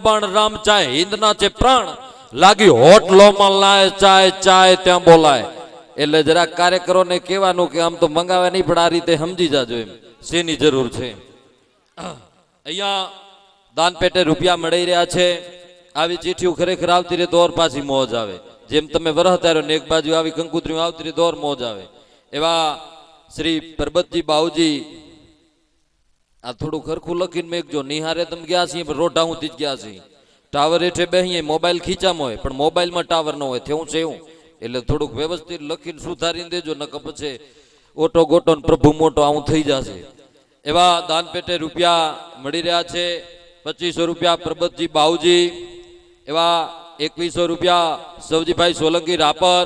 પણ રામ ચાય હિન્દના છે પ્રાણ લાગી હોટલોમાં લાય ચાય ચાય ત્યાં બોલાય. એટલે જરાક કાર્યકરોને કહેવાનું કે આમ તો મંગાવે નહીં પણ આ રીતે સમજી જાજો એમ શેની જરૂર છે. અહીંયા દાન પેટે રૂપિયા મળી રહ્યા છે. આવી ચીઠીઓ ખરેખર આવતી રહે તો ઓર પાછી મોજ આવે. જેમ તમે વરહતા રહ્યો ને એક બાજુ આવી કંકુતરીઓ આવતી રહે તો ઓર મોજ આવે. એવા શ્રી પરબતજી બાઉજી આ થોડું ખરખું લખીને મેકજો. નિહારે તમે ગયા છીએ પણ રોઢા હું જ ગયા છીએ. ટાવર હેઠે બેહીએ મોબાઈલ ખીચામાં હોય પણ મોબાઈલમાં ટાવર ન હોય તેવું છે એવું. એટલે થોડુંક વ્યવસ્થિત લખીને સુધારીને દેજો નકર પછી ઓટો ગોટો પ્રભુ મોટો આવું થઈ જશે. એવા દાન પેટે રૂપિયા મળી રહ્યા છે. 2500 રૂપિયા પરબતજી બાઉજી. એવા 2100 રૂપિયા સવજીભાઈ સોલંકી રાપર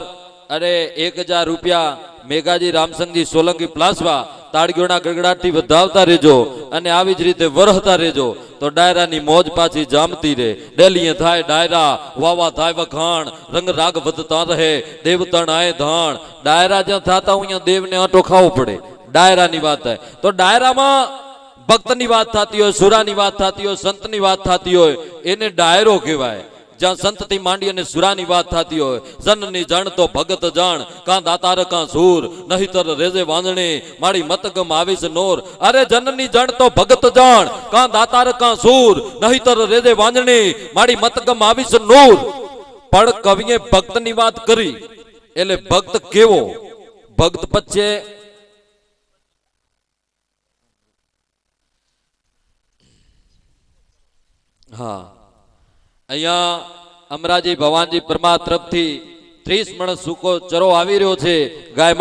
અને 1000 રૂપિયા મેઘાજી રામસંગજી સોલંકી પ્લાસવા. તાળીઓના ગગડાટથી વધાવતા રહેજો અને આવી જ રીતે વરહતા રહેજો તો ડાયરાની મોજ પાછી જામતી રહે. ડેલીએ થાય ડાયરા વાવા થાય વખાણ રંગ રાગ વધતા રહે દેવતણ આય ધાણ. ડાયરા જ્યાં થતા હોય ત્યાં દેવને આંટો ખાવો પડે. ડાયરાની વાત થાય તો ડાયરામાં ભક્તની વાત થતી હોય, સુરાની વાત થતી હોય, સંતની વાત થતી હોય એને ડાયરો કહેવાય. જ્યાં સંતથી માંડી અને સુરાની વાત થતી હોય. જનની જણ તો ભગત જાણ કાં દાતાર કાં સૂર નહીતર રેજે વાંજણી મારી મતગમ આવીશ નોર. અરે જનની જણ તો ભગત જાણ કાં દાતાર કાં સૂર નહીતર રેજે વાંજણી મારી મતગમ આવીશ નૂર. પણ કવિએ ભક્તની વાત કરી એટલે ભક્ત કેવો? ભક્ત પછી હા અહીંયા અમરાજી ભવાનજી પરમા તરફથી 30 મણ સૂકો ચરો આવી રહ્યો છે ગાય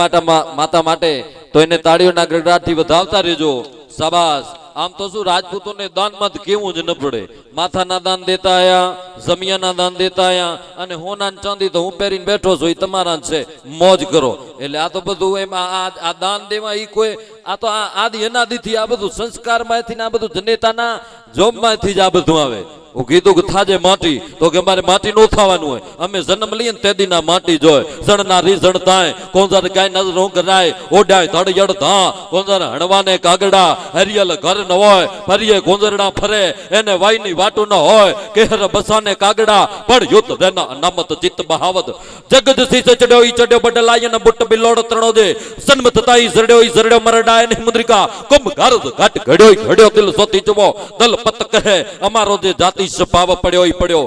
માતા માટે તો એને તાળીઓના ગગડાટથી વધાવતા રહેજો. શાબાશ. આમ તો શું રાજપૂતોને દાનમાં કેવું જ ન પડે. માથાના દાન દેતા આયા, જમિયાના દાન દેતા આયા અને હોના ચાંદી તો હું પહેરીને બેઠો છું એ તમારા જ છે. મોજ કરો. એટલે આ તો બધું એમ આ દાન દેવા ઈ કોઈ આ તો આદિ અનાદિથી આ બધું સંસ્કારમાંથી ને આ બધું જનેતાના જોબમાંથી જ આ બધું આવે. હું કીધું કે થાજે માટી તો કે અમારે માટી નો થવાનું હોય. અમે જન્મ લઈએ ને તે ના માટી જોય. જણના રીઝણ થાય કોંજર કાય નજરો કરાય ઓડાય ધડયડ ધા કોંજર હણવાને કાગડા હરિયલ ઘર ન હોય ફરીએ કોંજરડા ફરે એને વાયની વાટું ન હોય કેહર બસાને કાગડા પણ યુદ્ધ રેના અનામત ચિત્ત બહાવદ જગત સી ચડ્યો ઈ ચડ્યો બડલાય ને બુટ બિલોડ ત્રણો દે સન્મ થતા ઈ ઝરડ્યો ઈ ઝરડ્યો મરડાય ને મુદ્રિકા કુંભ ગારદ ઘટ ઘડ્યો દિલ સોતી ચુબો દલ પત કહે અમારો જે જાતિ સ્વભાવ પડ્યો ઈ પડ્યો.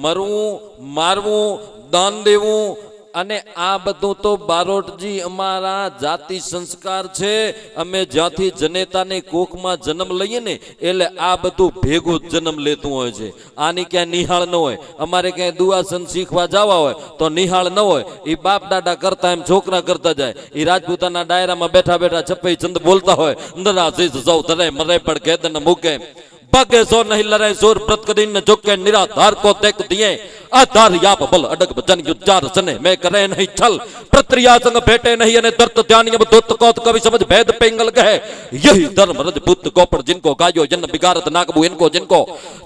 મરવું મારવું દાન દેવું અને આ બધું તો બારોટજી અમારા જાતિ સંસ્કાર છે. અમે જ્યાંથી જનેતાને કોખમાં જન્મ લઈએ ને એટલે આ બધું ભેગું જન્મ લેતું હોય છે. આની ક્યાંય નિહાળ ન હોય. અમારે ક્યાંય દુઆસન શીખવા જવા હોય તો નિહાળ ન હોય. એ બાપ દાદા કરતા એમ છોકરા કરતા જાય. એ રાજપૂતાના ડાયરામાં બેઠા બેઠા છપ્પઈ ચંદ બોલતા હોય અંદરા શીશ સૌ ધરે મરે પણ કેદન મૂકે ભાગે સો નહીં લરે સોર પ્રત કદી ન ઝુકે નિરાધાર કો તેક દિए आधार याप बल अडग जन युचार सने मैं करे नहीं छल प्रत्रिया संग भेटे नहीं अने दर्त ध्यान अब दोत कोत कवि समझ भेद पेंगल कहे यही धर्म रजपूत गोपड़ जिनको गायो जन बिगारत नागबू इनको जिनको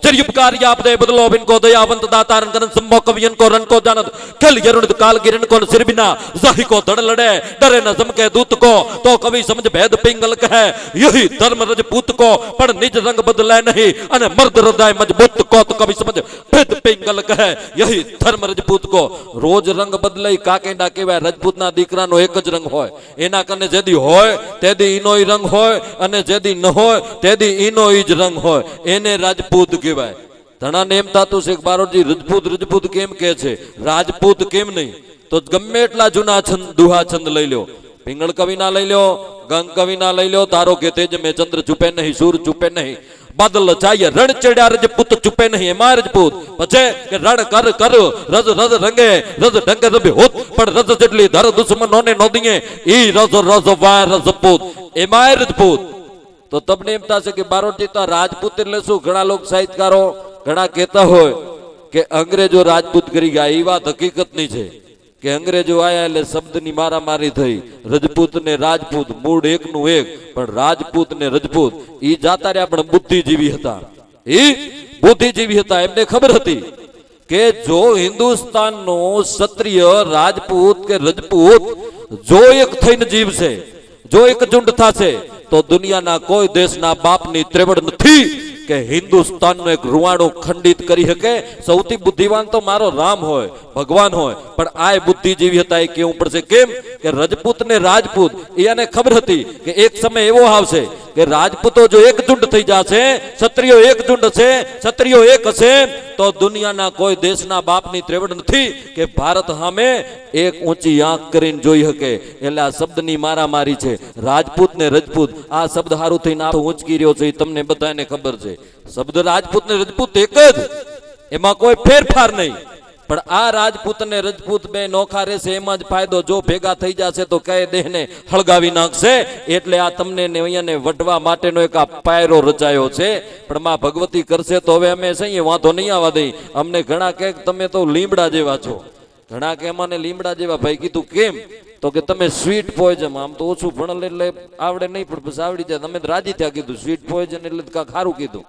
चरियुपकार याप दे बदलो इनको दयावंत दातारन करन संभव कवि इनको रन को जानत खल यरुण काल गिरन को सिर बिना जाहि को धड़ लड़े डरे न जम के दूत को तो कवि समझ भेद पेंगल कहे यही धर्म रजपूत को पर निज रंग बदले नहीं अने मर्द हृदय मजबूत को तो कवि समझ भेद पेंगल कहे यही धर्म रजपूत को रोज रंग बदले काकेंडा केवाय रजपूतना दीकरानो एक ज रंग होय एना कने जेदी होय तेदी ईनोय रंग होय अने जेदी न होय तेदी ईनोय ज रंग होय एने राजपूत कहेवाय. घणा ने एम थातुं छे बारोटजी रजपूत केम कहे छे राजपूत केम नहीं तो गमे એટલા જૂના છંદ દુહા છંદ લઈ લ્યો. પિંગળ કવિના લઈ લ્યો, ગંગ કવિના લઈ લ્યો. તારો કે તેજ में चंद्र चुपे नहीं सूर चुपे नहीं बादल चाहिए रण चढ़्या रजपूत चुपे नहीं एमा रजपूत पछे के रण कर कर रज रज रंगे रज ढंगे रबे होत पण रज जेटली धर दुश्मनोने नो दिए ई रज रज वाय रजपूत एमा रजपूत. तो तबने एम थाशे के बारोटजी तो राजपूत એટલે શું? ઘણા લોક સાહિત્યકારો ઘણા કહેતા હોય કે અંગ્રેજો રાજપૂત કરી ગયા. એ વાત હકીકતની છે કે અંગ્રેજો આયા એટલે શબ્દની મારામારી થઈ. રજપૂત ને રાજપૂત મૂળ એકનું એક પણ રાજપૂત ને રજપૂત ઈ જાતા રહ્યા પણ બુદ્ધિજીવી હતા. ઈ બુદ્ધિજીવી હતા. એમને ખબર હતી કે જો હિન્દુસ્તાનનો ક્ષત્રિય રાજપૂત કે રજપૂત જો એક થઈને જીવશે, જો એક ઝુંડ થશે તો દુનિયાના કોઈ દેશના બાપની ત્રેવડ નથી કે હિન્દુસ્તાનનો એક રૂવાડો ખંડિત કરી શકે. સૌથી બુદ્ધિવાન તો મારો રામ હોય, ભગવાન હોય, પણ આ બુદ્ધિજીવી હતા. એ કેવું પડશે કેમ કે રજપૂત ને રાજપૂત એને ખબર હતી કે એક સમય એવો આવશે કે રાજપૂતો જો એકજૂટ થઈ જશે, ક્ષત્રિયો એકજૂટ હશે, ક્ષત્રિયો એક હશે, તો દુનિયાના કોઈ દેશના બાપની ત્રેવડ નથી કે ભારત સામે એક ઊંચી આંખ કરીને જોઈ શકે. એટલે આ શબ્દની મારામારી છે. રાજપૂત ને રજપૂત આ શબ્દ હારું થઈને આ ઊંચકી રહ્યો છે, એ તમને બધાને ખબર છે. શબ્દ રાજપૂત ને રજપૂત એક જ, એમાં કોઈ ફેરફાર નહીં. પણ આ રાજપૂત અને રજપૂત બે નોખા રહેશે, એમાં જ ફાયદો. જો ભેગા થઈ જશે તો કઈ દેહને હળગાવી નાખશે. એટલે આ તમને અહીંયાને વઢવા માટેનો એક આ પાયરો રચાયો છે. પણ માં ભગવતી કરશે તો હવે અમે સહી વાંધો નહીં આવવા દઈ. અમને ઘણા કે તમે તો લીમડા જેવા છો, ઘણા કે અમાને લીમડા જેવા. ભાઈ કીધું કેમ? તો કે તમે સ્વીટ પોઈઝન, આમ તો ઓછું ભણેલ એટલે આવડે નહીં, પણ પછી આવડી જાય. તમે રાજી થયા. કીધું સ્વીટ પોઈઝન એટલે કાંક સારું કીધું.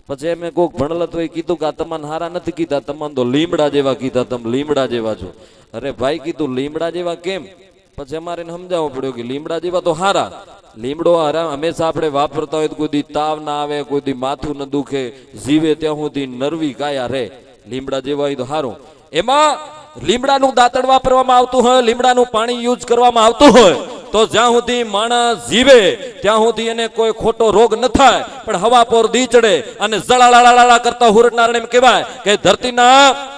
પછી એમ કોઈક ભણેલ તો એ કીધું કે આ તમને હારા નથી કીધા, તમને તો લીમડા જેવા કીધા, તમે લીમડા જેવા છો. અરે ભાઈ કીધું લીમડા જેવા કેમ? પછી અમારે સમજાવવું પડ્યું કે લીમડા જેવા તો હારા. લીમડો હંમેશા આપણે વાપરતા હોય તો કોઈ દી તાવ ના આવે, કોઈ દી માથું ન દુખે, જીવે ત્યાં સુધી નરવી કાયા રહે. લીમડા જેવા હોય તો સારું. એમાં લીમડાનું દાંતણ વાપરવામાં આવતું હોય, લીમડાનું પાણી યુઝ કરવામાં આવતું હોય, તો જ્યાં સુધી માણસ જીવે ત્યાં સુધી એને કોઈ ખોટો રોગ ન થાય. પણ હવા પોર દી ચડે અને જળાળાળા કરતા હુરટનારાયણ એમ કહેવાય કે ધરતીના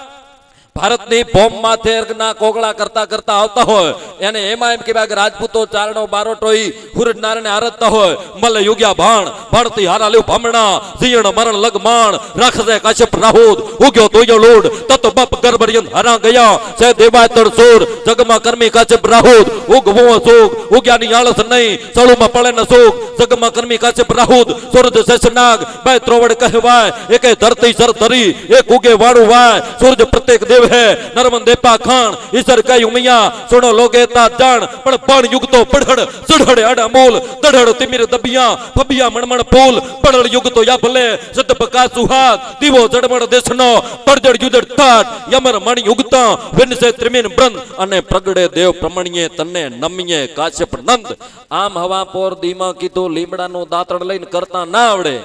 ભારતની બોમ્બ માથે ના કોગળા કરતા કરતા આવતા હોય, એને એમાં એમ કહેવાય કે રાજપૂતો ચારણો બારોટો હુરટનારાયણ આરતતા હોય. મલ યુગ્યા ભાણ ભણતી હારા લ્યું ભમણા, જીણ મરણ લગમાણ રાખજે કાશ્યપ રાહુદ, ઉગ્યો તોયો લોડ તત બપ ગરબરિયન હરા ગયા સે દેવાય તળસોર, જગમાં કર્મી કાશ્યપ રાહુદ, ઉગવો સુખ ઉગ્યાની આળસ નહીં, સળુમાં પડે ન સુખ, જગમાં કર્મી કાશ્યપ રાહુદ, સૂરજ શેષનાગ બે ત્રોવડ કહેવાય, એકે ધરતી સર ધરી એક ઉગે વાળું વાય, સૂરજ પ્રત્યેક દેવ है नरमन देपा खान ईसर कई उमिया सुनो लोगे ता जान पण पण युग तो पढ़ड़ चढ़ड़े अड़ा मोल दढ़ड़ तिमिर दबिया फबिया मणमण पोल पढ़ड़ युग तो या भले सत बका सुहाग दीवो जड़मण देशनो पड़जड़ युदड़ ठाट यमर मणि युगता विन से त्रिमिन ब्रंद अने प्रगड़े देव प्रमणिये तन्ने नमिये काश्यप नंद. आम हवा पोर दीमा कीधुं લીમડાનો દાંતણ લઈને કરતા ના આવડે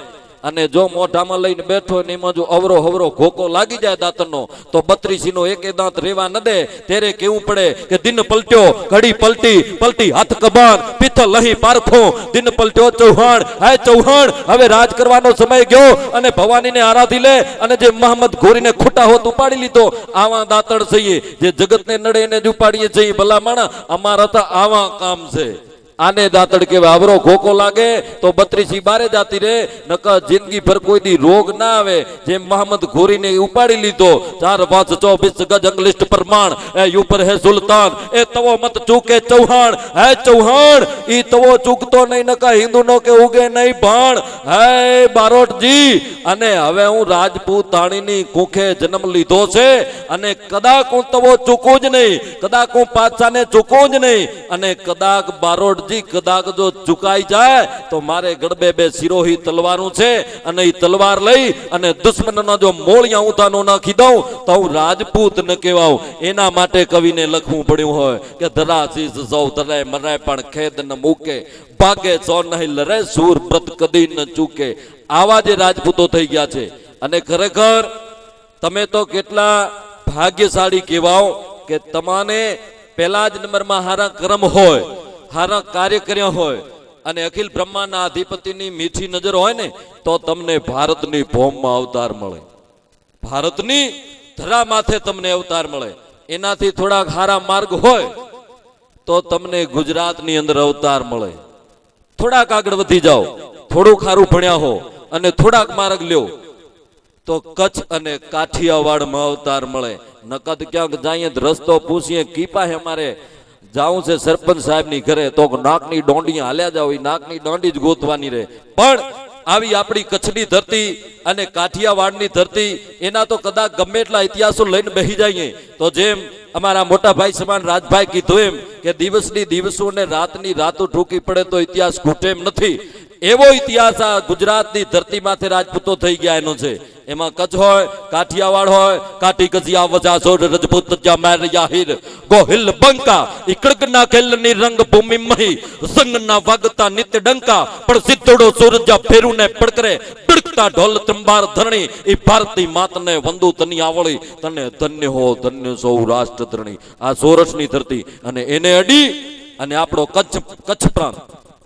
અને જો મોઢામાં લઈને બેઠો ને એમાં જો અવરો હવરો ઘોકો લાગી જાય દાંતનો, તો 32 નો એકે દાંત રેવા ન દે. ત્યારે કેવું પડે કે દિન પલટ્યો ઘડી પલટી, પલટી હાથ કબાન પિત્તલ લહી પારખો, દિન પલટ્યો ચૌહાણ, હાય ચૌહાણ હવે રાજ કરવાનો સમય ગયો અને ભવાનીને આરાધી લે. અને જે મહંમદ ઘોરીને ખોટા હોત ઉપાડી લીધો. આવા દાંતણ છીએ જે જગતને નડે એને જ ઉપાડીએ છીએ. ભલા માણા અમારા તો આવા કામ છે. આને દાંતણ કહેવાય. અવરો ઘોકો લાગે તો 32 બારે જાતી રે, નકર જિંદગી ભર કોઈ દી રોગ ના આવે. જેમ મહંમદ ઘોરીને ઉપાડી લીધો, 4 5 24 ગજ અંગલિષ્ટ પ્રમાણ, એ ઉપર હે સુલતાન, એ તવો મત ચૂકે ચૌહાણ, હે ચૌહાણ ઈ તવો ચૂકતો નહીં, નકર હિન્દુ નો કે ઉગે નહીં ભાણ, હે બારોટજી. અને હવે હું રાજપૂત તાણીની કુખે જન્મ લીધો છે અને કદાચ હું તવો ચૂકું જ નહીં, કદાચ હું પાછાને ચૂકું જ નહીં. અને કદાચ બારોટ કદાચ જો ચુકાઈ જાય તો મારે ગડબે બે સિરોહી તલવારું છે અને એ તલવાર લઈ અને દુશ્મનનો જો મોળિયા ઊંધાનો નાખી દઉં તો હું રાજપૂત ન કહેવાઉં. એના માટે કવિને લખવું પડ્યું હોય કે ધરાશીસ સૌ ધરાય મરાય પણ ખેદ ન મૂકે, ભાગે સો નહીં લરે સૂર વ્રત કદી ન ચૂકે. આવા જે રાજપૂતો થઈ ગયા છે. અને ખરેખર તમે તો કેટલા ભાગ્યશાળી કહેવાઓ કે તમાને પહેલા જ નંબરમાં હારા કર્મ હોય, હારા કાર્ય કર્યા હોય અને અખિલ બ્રહ્માંડના અધિપતિની મીઠી નજર હોય ને તો તમને ભારતની ભૂમિમાં અવતાર મળે, ભારતની ધરા માથે તમને અવતાર મળે. એનાથી થોડાક હારા માર્ગ હોય તો તમને ગુજરાતની અંદર અવતાર મળે. થોડાક આગળ વધી જાઓ, થોડુંક સારું ભણ્યા હો અને થોડાક માર્ગ લ્યો તો કચ્છ અને કાઠિયાવાડમાં અવતાર મળે. નકદ ક્યાંક જાય રસ્તો પૂછીએ કીપા હે મારે જાઉં છે સરપંચ સાહેબ ની ઘરે, તો નાકની ડોંડી હાલ્યા જાવ, નાકની ડોંડી જ ગોતવાની રહે. પણ આવી આપણી કચ્છની ધરતી અને કાઠિયાવાડની ધરતી એના તો કદાચ ગમે એટલા ઇતિહાસો લઈને બેસી જઈએ તો જેમ અમારા મોટા ભાઈ સમાન રાજભાઈ કીધું એમ કે દિવસની દિવસો ને રાતની રાતો ઠૂકી પડે તો ઇતિહાસ ઘૂટે એમ નથી. એવો ઇતિહાસ આ ગુજરાતની ધરતી માથે રાજપૂતો થઈ ગયા એનો છે. એમાં કચ્છ હોય, કાઠિયાવાડ હોય, કાઠી કજિયા વજા સોડ રજપૂત જા મેર યાહિર ગોહિલ બંકા ઇકડગના ખેલની રંગ ભૂમિ મહી સંગના વાગતા નિત્ય ડંકા પણ સિદ્ધડો સૂરજા ફેરુને પડકરે બિડકતા ઢોલ ત્રંબાર ધરણી એ ભારતી માતને વંદુ તની આવળી તને ધન્ય હો ધન્ય સૌરાષ્ટ્ર ધરણી. આ સોરઠની ધરતી અને એને અડી અને આપણો કચ્છ પ્રાંત,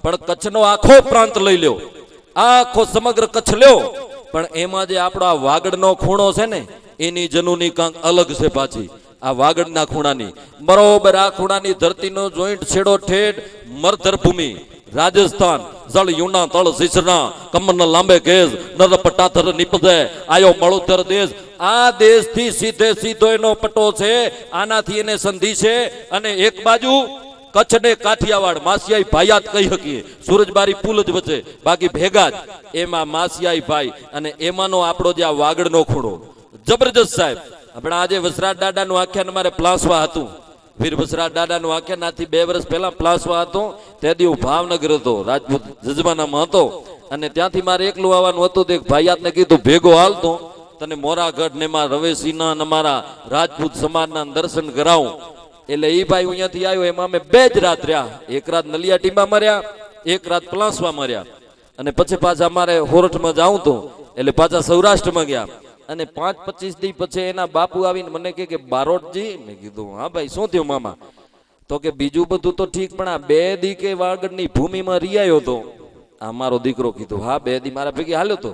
પણ કચ્છનો આખો પ્રાંત લઈ લ્યો, આખો સમગ્ર કચ્છ લ્યો, પણ એમાં જે આપણો આ વાગડનો ખૂણો છે ને એની જનુની કાંક અલગ છે પાછી. આ વાગડના ખૂણાની બરોબર આ ખૂણાની ધરતીનો જોઈન્ટ છેડો ઠેઠ મરધર ભૂમિ રાજસ્થાન જળ યુના તળ શિશના કમન લાંબે કેસ નર પટાથર નિપજે આયો મળોતર દેશ. આ દેશથી સીધે સીધો એનો પટો છે, આનાથી એને સંધિ છે. અને એક બાજુ કચ્છ ને કાઠિયાવાડ માસિયાઈ ભાઈયાત કહી શકીએ, સુરજબારી પુલ જ વચ્ચે, બાકી ભેગા જ. એમાં માસિયાઈ ભાઈ અને એમાંનો આપણો જે આ વાગડનો ખૂણો જબરજસ્ત સાહેબ. આપણે આજે વસરાજ દાદાનું આખ્યાન અમારે પ્લાસવા હતું, વીર વસરાજ દાદાનું આખ્યાન આથી 2 વર્ષ પહેલા પ્લાસવા હતો. તે દી હું ભાવનગર હતો, રાજપૂત જજમાનામાં હતો, અને ત્યાંથી મારે એકલું આવવાનું હતું. તો એક ભાઈયાતને કીધું ભેગો હાલતો તને મોરાગઢ ને માં રવેશીના અને અમારા રાજપૂત સમાજના દર્શન કરાવું. એટલે એ ભાઈ અહીંયાથી આવ્યો, એમાં અમે 2 જ રાત રહ્યા. એક રાત નલિયાટીમાં મર્યા, એક રાત પ્લાસવા મર્યા, અને પછી પાછા અમારે હોરઠમાં જાઉં તો એટલે પાછા સૌરાષ્ટ્રમાં ગયા. અને 5-25 દી પછી એના બાપુ આવીને મને કે બારોટજી, મેં કીધું હા ભાઈ શું થયું મામા? તો કે બીજું બધું તો ઠીક, પણ આ 2 દી કે વાગડની ભૂમિમાં રિયાયો તો. આ મારો દીકરો કીધું હા 2 દી મારા ભેગી હાલ્યો તો.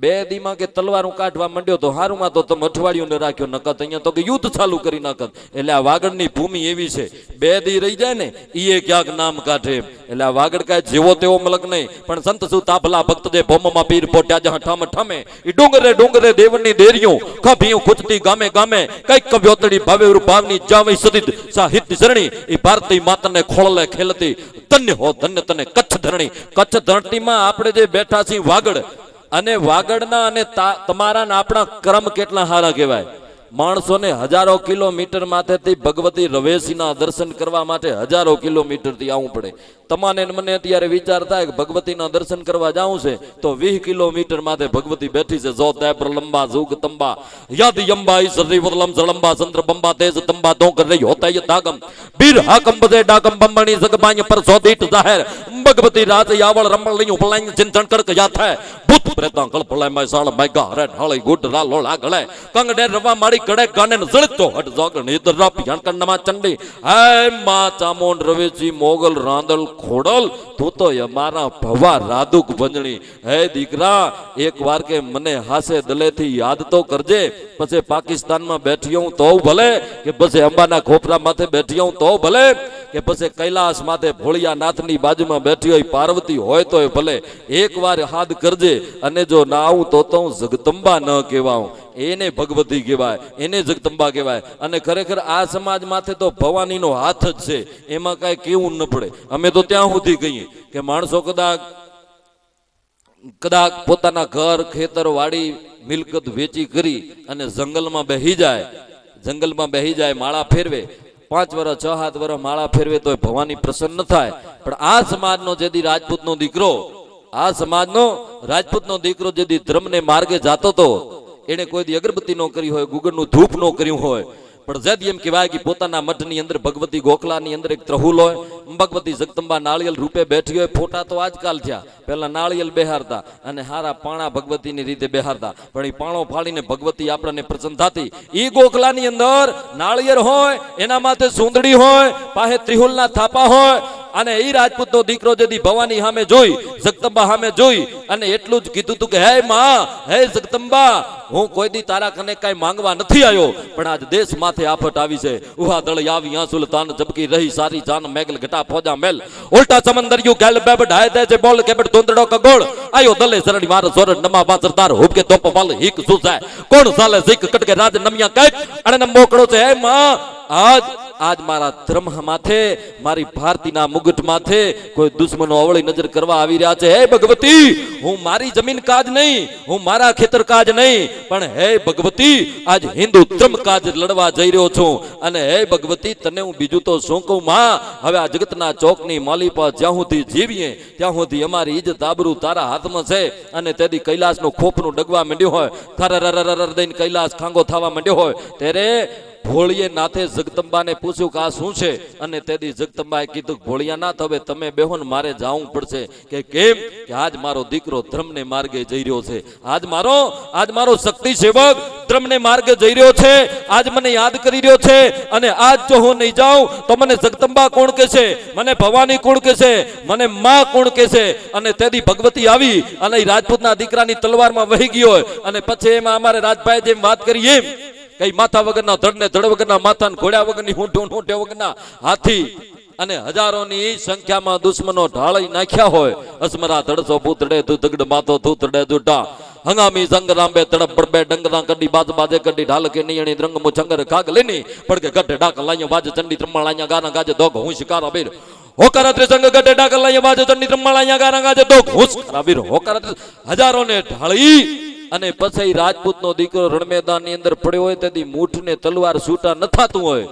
2 દીમાં કે તલવારું કાઢવા માંડ્યો તો હારુંમાં તો તમે અઠવાડિયું ને રાખ્યો, નકત અહીંયા તો કે યુદ્ધ ચાલુ કરી નાખત. એટલે આ વાગડની ભૂમિ એવી છે, 2 દી રહી જાય ને ઈએ ક્યાંક નામ કાઢે. એટલે આ વાગડ કાંઈ જેવો તેવો મલક નહીં, પણ સંત સુ તાભલા ભક્ત જે ભોમમાં પીર પોટ્યા જहाँ ઠમ ઠમે ઈ ડુંગરે ડુંગરે દેવની દેરિયું ખભિયું ખૂચતી ગામે ગામે કઈક કવ્યોતડી ભાવે ભાવની જાવઈ સદિત સાહિત્ય શરણી ઈ ભારતી માતને ખોળલે ખેલતી ધન્ય હો ધન્ય તને કચ્છ ધરણી. કચ્છ ધરતીમાં આપણે જે બેઠા છીએ વાગડ, અને વાગડના અને તમારા આપણા કર્મ કેટલા સારા કહેવાય. માણસોને હજારો કિલોમીટર માથેથી ભગવતી રવેશીના દર્શન કરવા માટે હજારો કિલોમીટરથી આવવું પડે. તમાને મને અત્યારે વિચાર થાય કે ભગવતીના દર્શન કરવા જાવું છે તો 20 કિલોમીટર માથે ભગવતી બેઠી છે. જો તેપ્ર લંબા જુગ તંબા યદ યંબા ઈસરી વદલમ જળંબા ચંદ્ર બંબા તેજ તંબા તો કર રહી હોતા ય દાગમ બીર હાકમ બજે ડાકમ બંબણી જગબાય પર સોદીટ જાહેર ભગવતી રાજ યાવળ રમણ લઈ ઉપલાઈ ચિંતન કરક જાત હે ભૂત પ્રેતા કળ ભલે મે સાળ મેગા રે ઢાળી ગુડ રા લોળા ગળે કંગ ડે રવા મારી કડે ગાને જળતો હટ જોગણ ઈદર રા ભ્યાનકર નમા ચંડી હે માં ચામોન રવેજી મોગલ રાંદલ ખોડલ તું તો અમારા ભવા રાદુક ભંજણી. હે દીકરા એક વાર કે મને હાસે દલેથી યાદ તો કરજે. પછી પાકિસ્તાનમાં બેઠી હું તો ભલે, કે પછી અંબાના ખોપરા માથે બેઠી હું તો ભલે, કે પછી કૈલાસ માથે ભોળિયા નાથની બાજુમાં બેઠી હોય પાર્વતી હોય તો ભલે. એક વાર યાદ કરજે. અને જો ના આવું તો હું જગદંબા ન કહેવાઉં. એને ભગવતી કહેવાય, એને જગદંબા કહેવાય. અને ખરેખર આ સમાજ માથે તો ભવાનીનો હાથ જ છે, એમાં કાંઈ કેવું ન પડે. અમે તો ત્યાં સુધી કહીએ કે માણસો કદાચ પોતાના ઘર ખેતર વાડી મિલકત વેચી કરી અને જંગલમાં બેહી જાય, માળા ફેરવે, 5 વર્ષ 6-7 વર્ષ માળા ફેરવે તો ભવાની પ્રસન્ન થાય. પણ આ સમાજનો જેદી રાજપૂતનો દીકરો, આ સમાજનો રાજપૂતનો દીકરો જેદી ધર્મને માર્ગે જાતો તો, એને કોઈ દી અગરબત્તી નો કરી હોય, ગુગળનું ધૂપ નો કર્યું હોય, પણ જદ એમ કહેવાય કે પોતાના મઠની અંદર ભગવતી ગોખલાની અંદર એક ત્રહુલ હોય, ભગવતી જગદંબા નાળિયેર રૂપે બેઠી હોય. ફોટા તો આજકાલ થયા, પહેલા નાળિયેર બેહારતા અને હારા પાણા ભગવતીની રીતે બેહારતા, પણ એ પાણો ફાડીને ભગવતી આપણને પ્રસન્ન થતી. ઈ ગોખલાની અંદર નાળિયેર હોય, એના માથે સુંદડી હોય, પાસે ત્રિહુલના થાપા હોય, અને એ રાજપૂતનો દીકરો જેદી ભવાની સામે જોઈ, જગદંબા સામે જોઈ અને એટલું જ કીધું તું કે હે માં, હે જગદંબા, હું કોઈ દી તારા કને કાંઈ માંગવા નથી આવ્યો, પણ આજ દેશ માથે આફત આવી છે. ઉહા દળ આવી આ સુલતાન જબકી રહી સારી જાન મેગલ ઘટા ફોજા મેલ ઉલ્ટા સમંદરિયું ગેલ બેબ ઢાય દે છે બોલ કેબડ તોંદડો કગોળ આયો દલે સરણી માર સોર નમા વાસરદાર હુબ કે તોપ વાલ હિક સુસાય કોણ સાલે ઝીક કટકે રાજ નમિયા કઈક અને નમ મોકળો છે. હે માં, આજ મારા ધર્મ માથે, મારી ભારતીના મુગટ માથે કોઈ દુશ્મનો અવળી નજર કરવા આવી રહ્યા છે. હે ભગવતી, હું મારી જમીન કાજ નહીં, હું મારા ખેતર કાજ નહીં, પણ હે ભગવતી આજ હિન્દુ ધર્મ કાજ લડવા જઈ રહ્યો છું. અને હે ભગવતી, તને હું બીજું તો શું કહું માં, હવે આ જગતના ચોકની માલી પર જ્યાં સુધી જીવીએ ત્યાં સુધી અમારી ઇજ્જત આબરૂ તારા હાથમાં છે. અને તેથી કૈલાસનું ખોપનું ડગવા માંડ્યું હોય, થર દઈને કૈલાસ ખાંગો થવા માંડ્યો હોય, ત્યારે ભોળીએ નાથે જગદંબાને પૂછ્યું કે આ શું છે, અને તેથી જગદંબાએ કીધું ભોળિયા નાથ હવે તમે બેહો ને મારે જાવું પડશે. કે કેમ? કે આજ મારો દીકરો ધર્મને માર્ગે જઈ રહ્યો છે. આજ મારો શક્તિ સેવક ધર્મને માર્ગે જઈ રહ્યો છે. આજ મને યાદ કરી રહ્યો છે, અને આજ જો હું નહીં જાઉં તો મને જગદંબા કોણ કહેશે, મને ભવાની કોણ કહેશે, મને માં કોણ કહેશે. અને તેથી ભગવતી આવી અને રાજપૂતના દીકરાની તલવારમાં વહી ગઈ હોય, અને પછી એમાં અમારે રાજભાઈ જેમ વાત કરી એમ કઈ માથા વગરના ધડ ને ધડ વગરના માથા ને ઘોડા વગરની ઊંટે વગરના હાથી અને હજારોની સંખ્યામાં દુશ્મનો ઢાળી નાખ્યા હોય. અસમરા ધડસો પૂતડે તું દગડ માથો તું તડે જુટા હંગામી સંગ્રામે તડપ પડબે ડંગરા કડી બાજ બાજે કડી ઢાલ કે નિયણી રંગ મુ ચંગર કાગ લેની પડકે ગઢ ડાક લાયો બાજ ચંડી ત્રમણાયા ગાના ગાજે દોગ હું શિકારા બેર હોકાર ત્રિસંગ ગઢ ડાક લાયો બાજ ચંડી ત્રમણાયા ગાના ગાજે દોગ હું શિકારા બેર હોકાર હજારોને ઢાળી અને પછી રાજપૂતનો દીકરો રણ મેદાનની અંદર પડ્યો હોય તેથી મૂઠ ને તલવાર છૂટા ન થાતું હોય.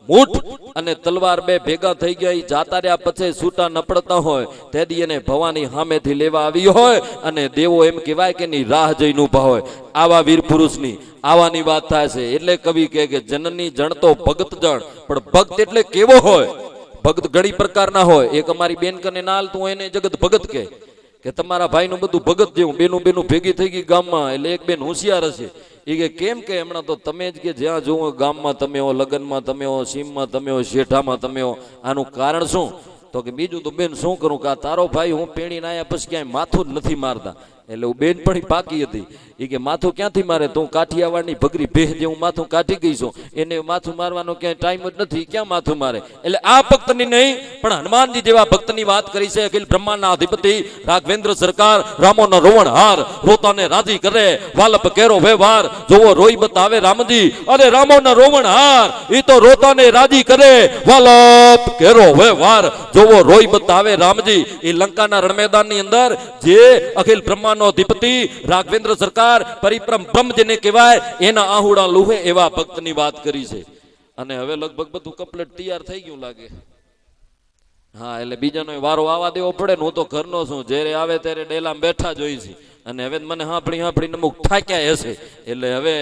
મૂઠ અને તલવાર બે ભેગા થઈ ગયા, ઈ જાતા રહ્યા પછી છૂટા ન પડતા હોય. તેથી એને ભવાની સામેથી લેવા આવી હોય, અને દેવો એમ કહેવાય કે ની રાહ જોઈને ઊભા હોય. આવા વીર પુરુષની આવાની વાત થાય છે. એટલે કવિ કહે કે જનની જણ તો ભગત જણ, પણ ભક્ત એટલે કેવો હોય? ભક્ત ઘણી પ્રકારના હોય. એક અમારી બેન કને નાલ તું એને જગત ભગત કે તમારા ભાઈનું બધું ભગત જેવું બેનું ભેગી થઈ ગઈ ગામમાં. એટલે એક બેન હોશિયાર હશે, એ કે કેમ કે હમણાં તો તમે જ કે જ્યાં જોવો ગામમાં તમે હો, લગ્નમાં તમે હો, સીમમાં તમે હો, શેઠામાં તમે હો. આનું કારણ શું? તો કે બીજું તો બેન શું કરું કે આ તારો ભાઈ હું પેણીને આયા પછી ક્યાંય માથું જ નથી મારતા. એટલે હું બેન પણ પાકી હતી. એ કે માથું ક્યાંથી મારે? તું કાઠિયાવાડની ભગરી ભેહ જેવું માથું કાઢી ગઈ છું, એને માથું મારવાનો ક્યાંય ટાઈમ જ નથી, ક્યાં માથું મારે? એટલે આ ભક્તની નહીં પણ હનુમાનજી જેવા ભક્તની વાત કરી છે. અખિલ બ્રહ્માંડના અધિપતિ રાઘવેન્દ્ર સરકાર રામોનો રોવણ હાર રોતાને રાજી કરે વાલપ કેરો વ્યવહાર જોવો રોઈ બતાવે રામજી. અરે રામોના રોવણ હાર એ તો રોતાને રાજી કરે વાલપ કેરો વ્યવહાર જોવો રોઈ બતાવે રામજી. એ લંકાના રણમેદાનની અંદર જે અખિલ બ્રહ્માંડનો અધિપતિ રાઘવેન્દ્ર સરકાર પરિપ્રમ બ્રહ્મ જેને કહેવાય એના આહુડા લુહે એવા ભક્તની વાત કરી છે. અને હવે લગભગ બધું કમ્પ્લીટ તૈયાર થઈ ગયું લાગે. હા, એટલે બીજાનો વારો આવવા દેવો પડે ને. હું તો ઘરનો છું, જ્યારે આવે ત્યારે ડેલામાં બેઠા જોઈ છે. અને હવે મને હાંભળી નમુક થાક્યા હશે. એટલે હવે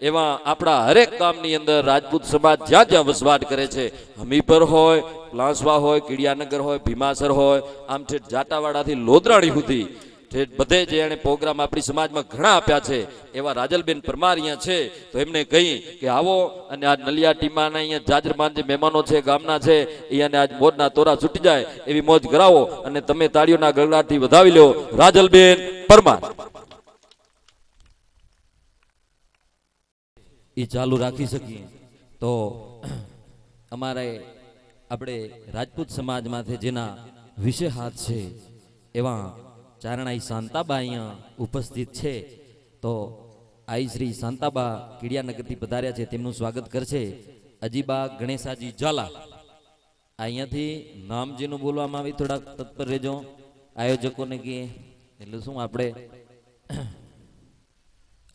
એવા આપણા હરેક ગામની અંદર રાજપૂત સમાજ જ્યાં જ્યાં વસવાટ કરે છે, હમીપર હોય, પ્લાસવા હોય, કીડિયાનગર હોય, ભીમાસર હોય, આમ છે જાટાવાડાથી લોદરાણી સુધી બધે જે એને પ્રોગ્રામ આપણી સમાજમાં ઘણા આપ્યા છે. એવા રાજલબેન પરમાર અહીંયા છે, તો એમને કહી કે આવો અને આજ નલિયા ટીમાના અહીંયા જાજરમાન જે મહેમાનો છે ગામના છે, એને આજ મોજના તોરા છૂટી જાય એવી મોજ કરાવો અને તમે તાળીઓના ગળગડાટથી વધાવી લો. રાજલબેન પરમાર એ ચાલુ રાખી શકીએ તો અમારે આપણે રાજપૂત સમાજમાંથી જેના વિશે હાથ છે એવા ચારણાઈ શાંતાબા અહીંયા ઉપસ્થિત છે. તો આઈ શ્રી શાંતાબા કીડિયાનગરથી પધાર્યા છે, તેમનું સ્વાગત કરશે અજીબા ગણેશાજી ઝાલા. અહીંયાથી નામ જેનું બોલવામાં આવી થોડાક તત્પર રહેજો આયોજકોને કે એટલે શું આપણે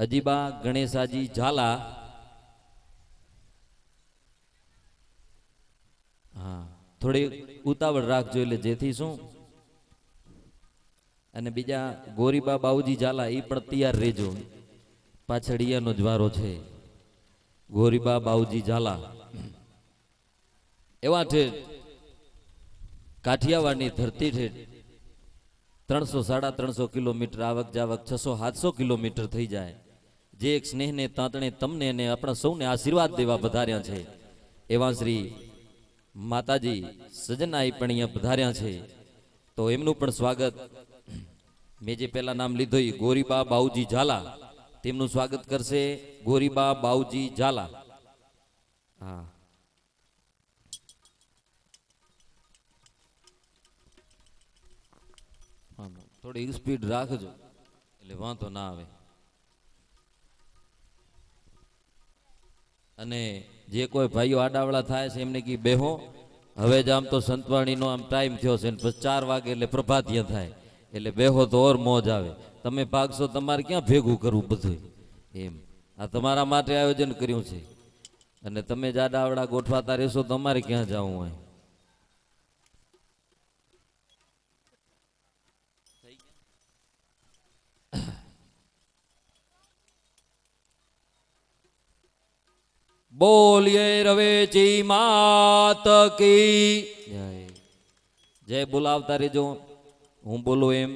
અજીબા ગણેશાજી ઝાલા. હા, થોડી ઉતાવળ રાખજો એટલે જેથી શું. અને બીજા ગોરીબા બાઉજી ઝાલા એ પણ તૈયાર રહેજો, પાછળ ઈયાનો જ વારો છે. ગોરીબા બાઉજી ઝાલા એવા છે કાઠિયાવાડની ધરતી છે. 300-350 કિલોમીટર આવક જાવક 600-700 કિલોમીટર થઈ જાય. જે એક સ્નેહને તાંતણે તમને અને આપણા સૌને આશીર્વાદ દેવા પધાર્યા છે એવા શ્રી માતાજી સજનાઈ પણ અહીંયા પધાર્યા છે. તો એમનું પણ સ્વાગત મેં જે પહેલા નામ લીધું એ ગોરીબા બાઉજી ઝાલા, તેમનું સ્વાગત કરશે ગોરીબા બાઉજી ઝાલા. હા, થોડી સ્પીડ રાખજો એટલે વાંધો ના આવે. અને જે કોઈ ભાઈઓ આડાવડા થાય છે એમને કી બેહો, હવે જ આમ તો સંતવાણીનો આમ ટાઈમ થયો છે, પછી 4 વાગે એટલે પ્રભાતિય થાય, એટલે બેહો તો ઓર મોજ આવે. તમે ભાગશો તમારે ક્યાં ભેગું કરવું બધું એમ. આ તમારા માટે આયોજન કર્યું છે, અને તમે જ આડાવડા ગોઠવાતા રહેશો તો અમારે ક્યાં જવું હોય. બોલીએ રવેચી માત કી જય. જય બોલાવતા રહેજો, હું બોલું એમ.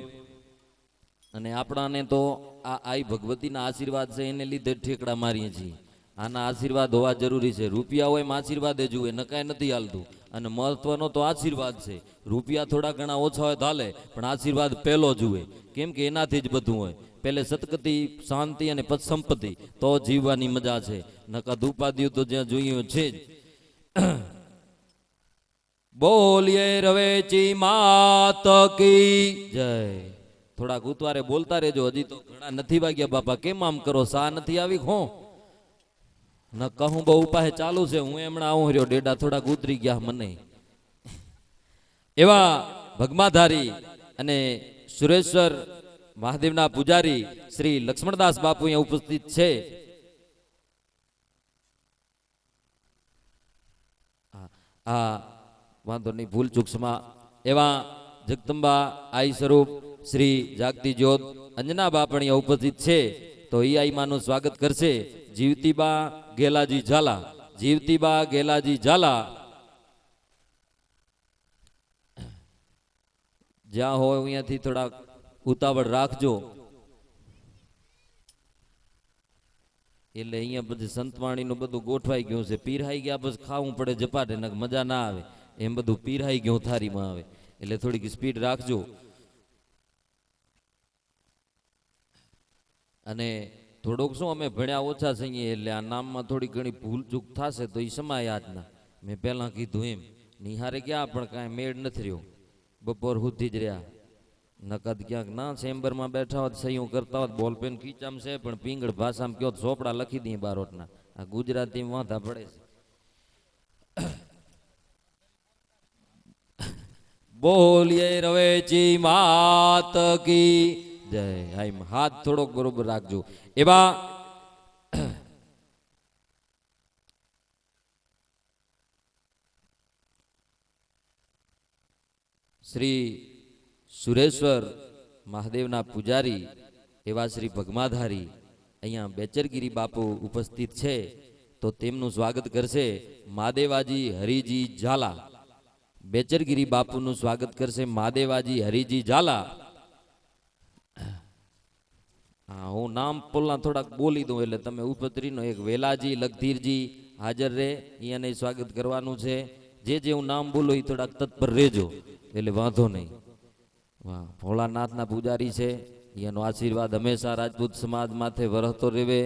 અને આપણાને તો આ આઈ ભગવતીના આશીર્વાદ છે, એને લીધે ઠેકડા મારીએ છીએ. આના આશીર્વાદ હોવા જરૂરી છે. રૂપિયા હોય એમ આશીર્વાદ જ જુએ, નકાય નથી હાલતું. અને મહત્વનો તો આશીર્વાદ છે. રૂપિયા થોડા ઘણા ઓછા હોય તો હાલે, પણ આશીર્વાદ પહેલો જુએ. કેમ કે એનાથી જ બધું હોય. પહેલે સતગતિ, શાંતિ અને પછી સંપત્તિ, તો જીવવાની મજા છે. નકા ઉપાધિઓ તો જ્યાં જોઈએ છે જ. બોલીએ રવેચી માત કી જય. થોડાક ઉતવારે બોલતા રહેજો, હજી તો ઘણા નથી વાગ્યા બાપા. કેમ આમ કરો, સા નથી આવી ખો ન કહું બહુ ઉપાય ચાલુ છે. હું એમણા આવું રહ્યો, ડેડા થોડાક ઉતરી ગયા મને. એવા ભગમાધારી અને સુરેશ્વર મહાદેવના પૂજારી શ્રી લક્ષ્મણદાસ બાપુ અહીંયા ઉપસ્થિત છે. હા, વાંધો નહીં, ભૂલ ચૂકમાં. એવા જગદંબા આઈ સ્વરૂપ શ્રી જાગતી જ્યોત અંજનાબા પણ અહીંયા ઉપસ્થિત છે. તો ઈ આઈ માનું સ્વાગત કરશે જીવતીબા ગેલાજી ઝાલા. જીવતીબા ગેલાજી ઝાલા જ્યાં હોય અહીંયાથી થોડાક ઉતાવળ રાખજો. એટલે અહીંયા પછી સંતવાણીનું બધું ગોઠવાઈ ગયું છે. પીરહાઈ ગયા પછી ખાવું પડે જપાટે, મજા ના આવે. એમ બધું પીરહાઈ ગયું થારીમાં આવે, એટલે થોડીક સ્પીડ રાખજો. અને થોડોક શું અમે ભણ્યા ઓછા છીએ, એટલે આ નામમાં થોડી ઘણી ભૂલ ચૂક થશે તો એ સમાય આજના. મેં પહેલાં કીધું એમ નિહારે ગયા પણ કાંઈ મેળ નથી રહ્યો. બપોર સુધી જ રહ્યા. નકદ ક્યાંક ના ચેમ્બરમાં બેઠા હોત, સહીઓ કરતા હોત, બોલપેન ખીચામ છે, પણ પિંગળ ભાષામાં કયો ચોપડા લખી દઈએ બારોટના. આ ગુજરાતી વાંધા પડે છે. બોલીએ રવેચી માત કી જય. આમ હાથ થોડોક બરોબર રાખજો. એવા શ્રી સુરેશ્વર મહાદેવના પૂજારી એવા શ્રી ભગમાધારી અહીંયા બેચરગીરી બાપુ ઉપસ્થિત છે. તો તેમનું સ્વાગત કરશે મહાદેવાજી હરિજી ઝાલા. બેચરગીરી બાપુનું સ્વાગત કરશે મહાદેવાજી હરિજી ઝાલા. હા, હું નામ પોલના થોડાક બોલી દઉં એટલે તમે ઉપત્રીનો એક વેલાજી લગધીરજી હાજર રહે, અહીંયાને સ્વાગત કરવાનું છે. જે હું નામ બોલું એ થોડાક તત્પર રહેજો, એટલે વાંધો નહીં. વાહ, ભોળાનાથના પૂજારી છે. એનો આશીર્વાદ હંમેશા રાજપૂત સમાજ માથે વરસતો રહેવે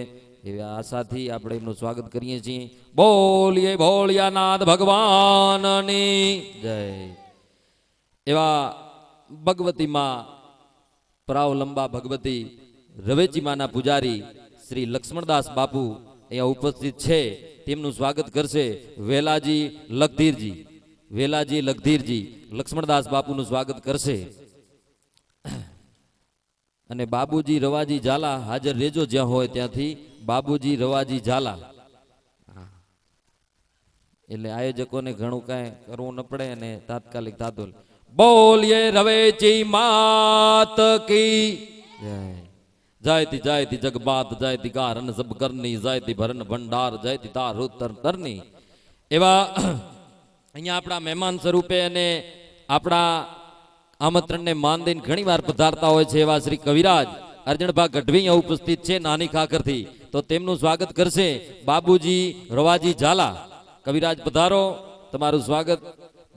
એવી આશાથી આપણે એમનું સ્વાગત કરીએ છીએ. બોલીએ ભોળિયાનાથ ભગવાનની જય. એવા ભગવતીમાં પરાવલંબા ભગવતી રવેચીમાના પૂજારી શ્રી લક્ષ્મણદાસ બાપુ અહીંયા ઉપસ્થિત છે. તેમનું સ્વાગત કરશે વેલાજી લગધીરજી. વેલાજી લગધીરજી લક્ષ્મણદાસ બાપુનું સ્વાગત કરશે. અને બાબુજી રવાજી ઝાલા હાજર રહેજો જ્યાં હોય ત્યાંથી. બાબુજી રવાજી ઝાલા. એટલે આયોજકોને ઘણું કાંઈ કરવું ન પડે અને તાત્કાલિક થાતું. બોલીએ રવેચી માત કી જય. જયતી જયતી જગબાત જયતી કારણ સબ કરની જયતી ભરન ભંડાર જયતી તાર ઉત્તર તરની. એવા અહીંયા આપણા મહેમાન સ્વરૂપે અને આપણા આમંત્રણને માન દઈને ઘણી વાર પધારતા હોય છે એવા શ્રી કવિરાજ અર્જણભા ગઢવી અહીંયા ઉપસ્થિત છે નાની ખાકરથી. તો તેમનું સ્વાગત કરશે બાબુજી રવાજી ઝાલા. કવિરાજ પધારો, તમારું સ્વાગત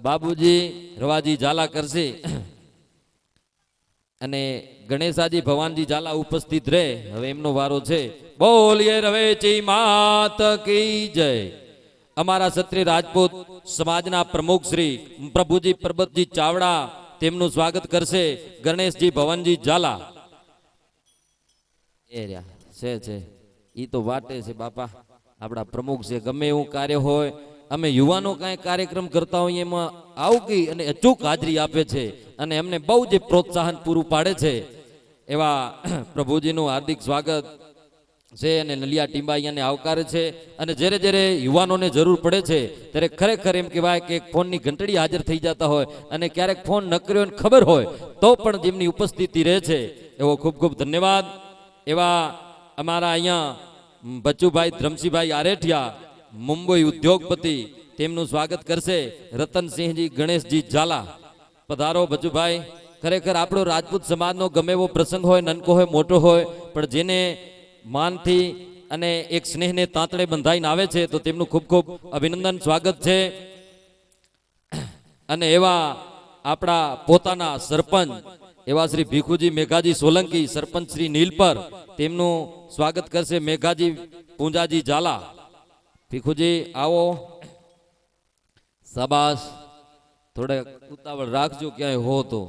બાબુજી રવાજી ઝાલા કરશે. અને ગણેશાજી ભવાનજી ઝાલા ઉપસ્થિત રહે. હવે એમનો વારો છે. બોલીએ રવેચી માત કી જય. અમારા ક્ષત્રિય રાજપૂત સમાજના પ્રમુખ શ્રી પ્રભુજી પરબતજી ચાવડા તેમનું સ્વાગત કરશે ગણેશજી ભવનજી ઝાલા. એ રહ્યા છે ઈ તો વાટે છે બાપા, આપણા પ્રમુખ છે. ગમે એવું કાર્ય હોય, અમે યુવાનો કાંઈ કાર્યક્રમ કરતા હોઈએ એમાં આવકી અને અચૂક હાજરી આપે છે અને એમને બહુ જે પ્રોત્સાહન પૂરું પાડે છે. એવા પ્રભુજીનું હાર્દિક સ્વાગત છે. અને નલિયા ટીંબા અહીંયાને આવકારે છે. અને જ્યારે જ્યારે યુવાનોને જરૂર પડે છે ત્યારે ખરેખર એમ કહેવાય કે ફોનની ઘંટડી હાજર થઈ જતા હોય અને ક્યારેક ફોન ન કર્યો ખબર હોય તો પણ જેમની ઉપસ્થિતિ રહે છે એવો ખૂબ ખૂબ ધન્યવાદ. એવા અમારા અહીંયા બચ્ચુભાઈ ધ્રમસિંહભાઈ આરેઠિયા મુંબઈ ઉદ્યોગપતિ તેમનું સ્વાગત કરશે રતનસિંહજી ગણેશજી ઝાલા. પધારો ભજુભાઈ. ખરેખર આપણો રાજપૂત સમાજનો ગમે એવો પ્રસંગ હોય, નનકો હોય મોટો હોય, પણ જેને માનથી અને એક સ્નેહને તાંતણે બંધાઈને આવે છે તો તેમનું ખૂબ ખૂબ અભિનંદન, સ્વાગત છે. અને એવા આપણા પોતાના સરપંચ એવા શ્રી ભીખુજી મેઘાજી સોલંકી, સરપંચ શ્રી નીલપર, તેમનું સ્વાગત કરશે મેઘાજી પૂંજાજી ઝાલા. ભીખુજી આવો. શાબાશ. થોડે ઉતાવળ રાખજો ક્યાંય હો તો.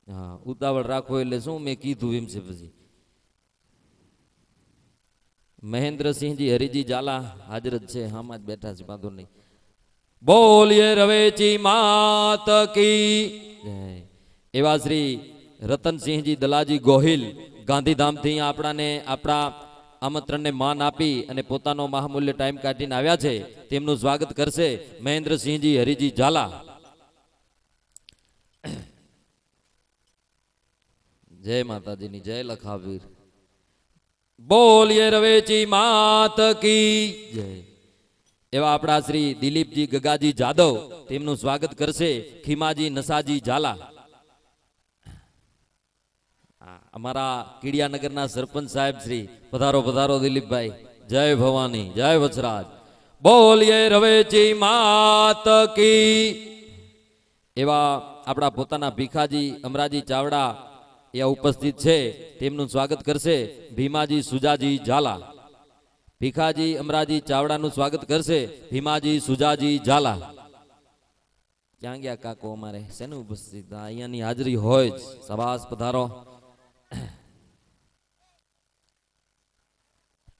હા, ઉતાવળ રાખો એટલે શું મેં કીધું એમ છે. પછી મહેન્દ્રસિંહજી હરિજી ઝાલા હાજર જ છે, હામાં જ બેઠા છે, વાંધો નહીં. બોલીએ રવેચી માત કી જય. એવા શ્રી રતનસિંહજી દલાજી ગોહિલ ગાંધીધામથી આપણાને આપણા આમંત્રણને માન આપી અને પોતાનો મહામૂલ્ય ટાઈમ કાઢીને આવ્યા છે. તેમનું સ્વાગત કરશે મહેન્દ્રસિંહજી હરિજી ઝાલા. જય માતાજીની જય લખાવીર. બોલીએ રવેચી માત કી જય. એવા આપણા શ્રી દિલીપજી ગગાજી જાદવ, તેમનું સ્વાગત કરશે ખીમાજી નસાજી ઝાલા. અમારા કીડિયાનગરના સરપંચ સાહેબ શ્રી પધારો પધારો દિલીપભાઈ. જય ભવાની જય વચરાજ. બોલીએ રવેચી માત કી. એવા આપણા પોતાના ભીખાજી અમરાજી ચાવડા એ ઉપસ્થિત છે, તેમનું સ્વાગત કરશે ભીમાજી સુજાજી ઝાલા. ભીખાજી અમરાજી ચાવડાનું સ્વાગત કરશે ભીમાજી સુજાજી ઝાલા. ક્યાં ગયા કાકો અમારે? શેનું ઉપસ્થિત? અહીંયાની હાજરી હોય જ. સવાસ પધારો.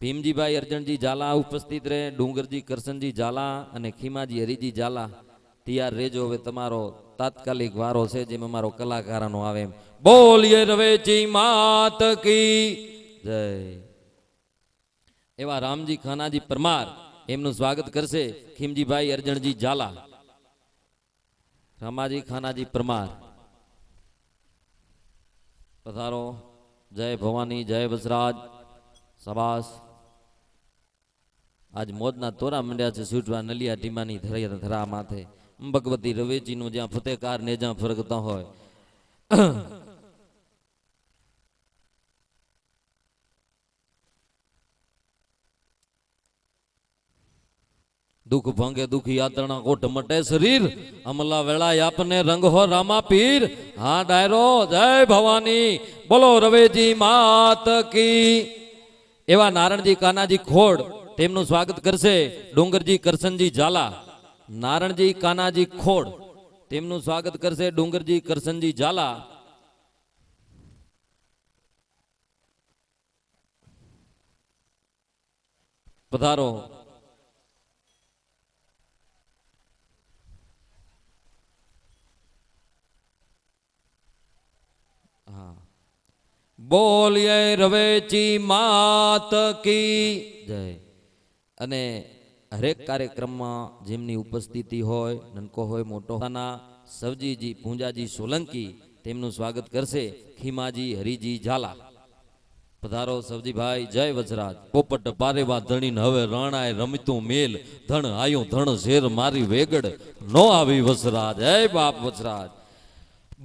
ભીમજીભાઈ અર્જણજી ઝાલા ઉપસ્થિત રહે, ડુંગરજી કરશનજી ઝાલા અને ખીમાજી હરિજી ઝાલા તૈયાર રેજો. હવે તમારો તાત્કાલિક વારો છે, જેમ અમારો કલાકારોનો આવે એમ. બોલીએ રવેચી માત કી જય. એવા રામજી ખાનાજી પરમાર, એમનું સ્વાગત કરશે ખીમજીભાઈ અર્જણજી ઝાલા. રામાજી ખાનાજી પરમાર પધારો. જય ભવાની જય વસરાજ. સબાસ. આજ મોજના તોરા મંડ્યા છે છૂટવા નલિયા ટીમાની ધરા માથે. ભગવતી રવેચીનું જ્યાં ફતેકાર ને જ્યાં ફરકતા હોય. દુઃખ ભાંગે દુઃખ યાત્રા કોટ મટે શરીર, અમલા વેળા આપને રંગ હો રામા પીર. હા ડાયરો. જય ભવાની. બોલો રવેજી માત કી. એવા નારણજી કાનાજી ખોડ, તેમનું સ્વાગત કરશે ડુંગરજી કરશનજી ઝાલા. નારણજી કાનાજી ખોડ, તેમનું સ્વાગત કરશે ડુંગરજી કરશનજી ઝાલા. પધારો. બોલીએ રવેચી માત કી જય. અને હરેક કાર્યક્રમમાં જેમની ઉપસ્થિતિ હોય, નનકો હોય મોટો, સવજીજી પૂંજાજી સોલંકી, તેમનું સ્વાગત કરશે ખીમાજી હરિજી ઝાલા. પધારો સવજીભાઈ. જય વજરાજ. પોપટ પારેવા ધણીને હવે રાણાએ રમતું મેલ, ધણ આયું ધણ શેર મારી વેગડ નો આવી વસરાજ. જય બાપ વસરાજ.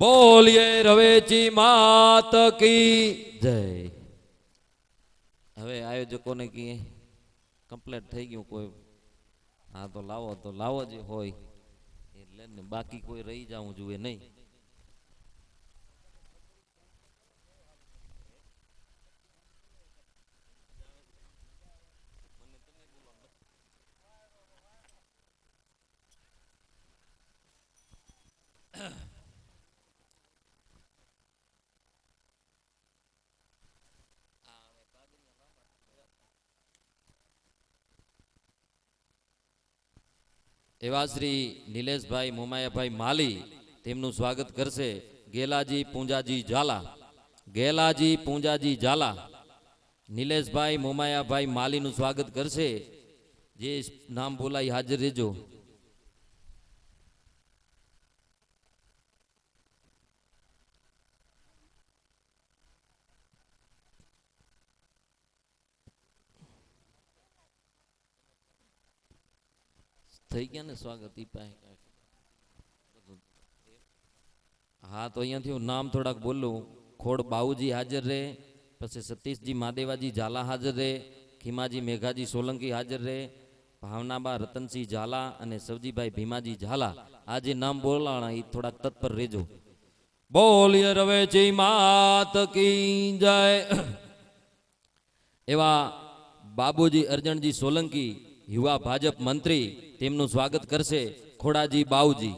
બોલીએ રવેચી માત કી જય. હવે આયોજકોને કીએ કમ્પ્લીટ થઈ ગયું. કોઈ હા તો લાવો જે હોય એટલે ને, બાકી કોઈ રહી જવું જોઈએ નહીં. એવા શ્રી નિલેશભાઈ મોમાયાભાઈ માલી, તેમનું સ્વાગત કરશે ગેલાજી પૂંજાજી ઝાલા. ગેલાજી પૂંજાજી ઝાલા. નિલેશભાઈ મોમાયાભાઈ માલીનું સ્વાગત કરશે. જે નામ બોલાય હાજર રહેજો. થઈ ગયા ને સ્વાગત ઈ પાસે હા તો અહીંયાથી હું નામ થોડાક બોલું ખોડ બાઉજી હાજર રહે પછી સતીશજી માદેવાજી ઝાલા હાજર રહે ખીમાજી મેઘાજી સોલંકી હાજર રહે ભાવનાબા રતનસિંહ ઝાલા અને સવજીભાઈ ભીમાજી ઝાલા આ જે નામ બોલાણા એ થોડાક તત્પર રહેજો બોલીએ રવેચી માત કી જય એવા બાબુજી અરજણજી સોલંકી યુવા ભાજપ મંત્રી તેમનું સ્વાગત કરશે ખોડાજી બાઉજી